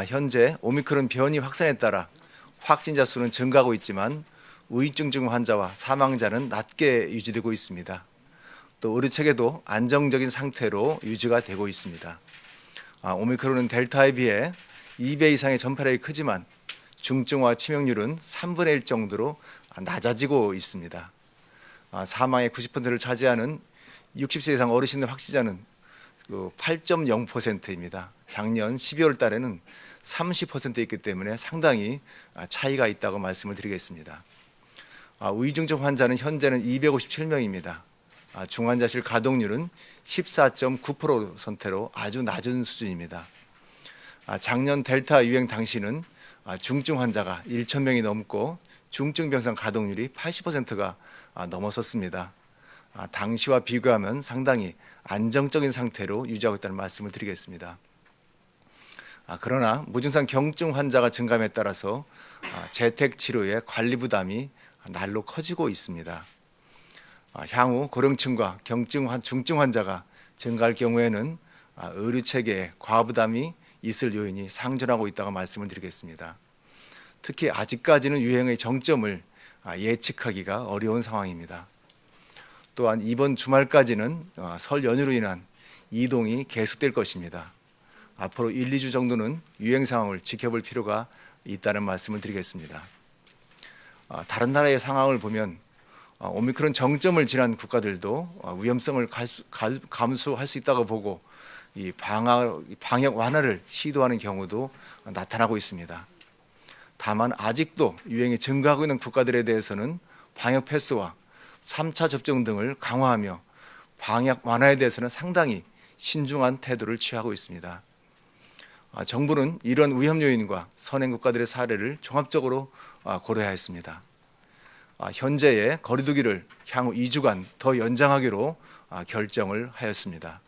현재 오미크론 변이 확산에 따라 확진자 수는 증가하고 있지만 우울증 환자와 사망자는 낮게 유지되고 있습니다. 또 의료체계도 안정적인 상태로 유지가 되고 있습니다. 오미크론은 델타에 비해 2배 이상의 전파력이 크지만 중증화 치명률은 3분의 1 정도로 낮아지고 있습니다. 사망의 90%를 차지하는 60세 이상 어르신들 확진자는 8.0%입니다. 작년 12월 달에는 30%였기 때문에 상당히 차이가 있다고 말씀을 드리겠습니다. 위중증 환자는 현재는 257명입니다. 중환자실 가동률은 14.9%로 아주 낮은 수준입니다. 작년 델타 유행 당시는 중증 환자가 1,000명이 넘고 중증 병상 가동률이 80%가 넘어섰습니다. 당시와 비교하면 상당히 안정적인 상태로 유지하고 있다는 말씀을 드리겠습니다. 그러나 무증상 경증 환자가 증감에 따라서 재택 치료의 관리 부담이 날로 커지고 있습니다. 향후 고령층과 중증 환자가 증가할 경우에는 의료 체계에 과부담이 있을 요인이 상존하고 있다고 말씀을 드리겠습니다. 특히 아직까지는 유행의 정점을 예측하기가 어려운 상황입니다. 또한 이번 주말까지는 설 연휴로 인한 이동이 계속될 것입니다. 앞으로 1, 2주 정도는 유행 상황을 지켜볼 필요가 있다는 말씀을 드리겠습니다. 다른 나라의 상황을 보면 오미크론 정점을 지난 국가들도 위험성을 감수할 수 있다고 보고 이 방역 완화를 시도하는 경우도 나타나고 있습니다. 다만 아직도 유행이 증가하고 있는 국가들에 대해서는 방역 패스와 3차 접종 등을 강화하며 방역 완화에 대해서는 상당히 신중한 태도를 취하고 있습니다. 정부는 이런 위험 요인과 선행 국가들의 사례를 종합적으로 고려해야 했습니다. 현재의 거리두기를 향후 2주간 더 연장하기로 결정을 하였습니다.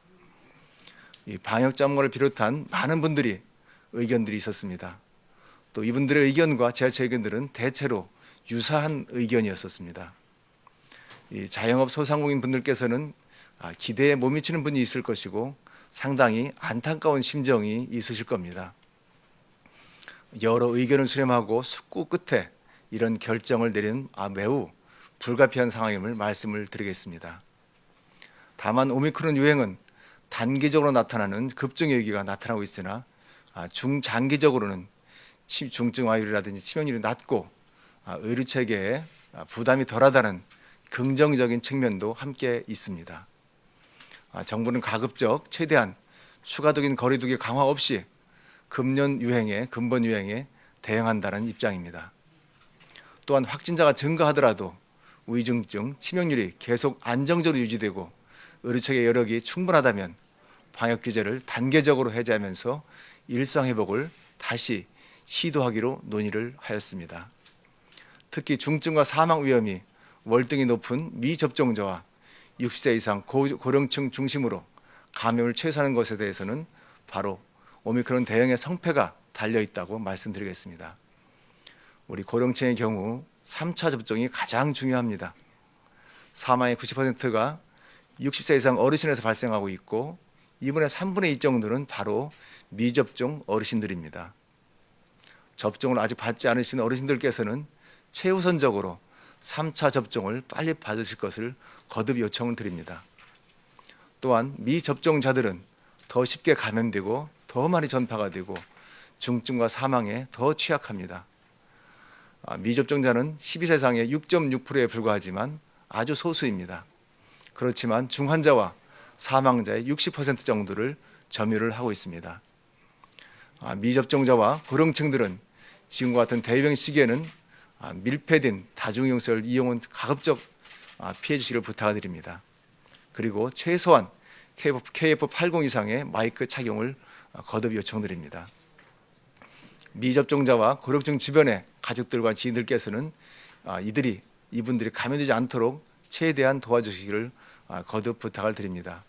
이 방역 전문가를 비롯한 많은 분들이 의견들이 있었습니다. 또 이분들의 의견과 제 의견들은 대체로 유사한 의견이었습니다. 이 자영업 소상공인 분들께서는 기대에 못 미치는 분이 있을 것이고 상당히 안타까운 심정이 있으실 겁니다. 여러 의견을 수렴하고 숙고 끝에 이런 결정을 내린 매우 불가피한 상황임을 말씀을 드리겠습니다. 다만 오미크론 유행은 단기적으로 나타나는 급증 여기가 나타나고 있으나 중장기적으로는 중증화율이라든지 치명률이 낮고 의료 체계에 부담이 덜하다는 긍정적인 측면도 함께 있습니다. 정부는 가급적 최대한 추가적인 거리두기 강화 없이 근본 유행에 대응한다는 입장입니다. 또한 확진자가 증가하더라도 위중증, 치명률이 계속 안정적으로 유지되고 의료체계 여력이 충분하다면 방역 규제를 단계적으로 해제하면서 일상 회복을 다시 시도하기로 논의를 하였습니다. 특히 중증과 사망 위험이 월등히 높은 미접종자와 60세 이상 고령층 중심으로 감염을 최소화하는 것에 대해서는 바로 오미크론 대응의 성패가 달려 있다고 말씀드리겠습니다. 우리 고령층의 경우 3차 접종이 가장 중요합니다. 사망의 90%가 60세 이상 어르신에서 발생하고 있고 이분의 3분의 2 정도는 바로 미접종 어르신들입니다. 접종을 아직 받지 않으신 어르신들께서는 최우선적으로 3차 접종을 빨리 받으실 것을 거듭 요청을 드립니다. 또한 미접종자들은 더 쉽게 감염되고 더 많이 전파가 되고 중증과 사망에 더 취약합니다. 미접종자는 12세 이상의 6.6%에 불과하지만 아주 소수입니다. 그렇지만 중환자와 사망자의 60% 정도를 점유를 하고 있습니다. 미접종자와 고령층들은 지금과 같은 대유행 시기에는 밀폐된 다중이용시설 이용은 가급적 피해 주시기를 부탁드립니다. 그리고 최소한 KF80 이상의 마이크 착용을 거듭 요청드립니다. 미접종자와 고령층 주변의 가족들과 지인들께서는 이분들이 감염되지 않도록 최대한 도와주시기를 거듭 부탁을 드립니다.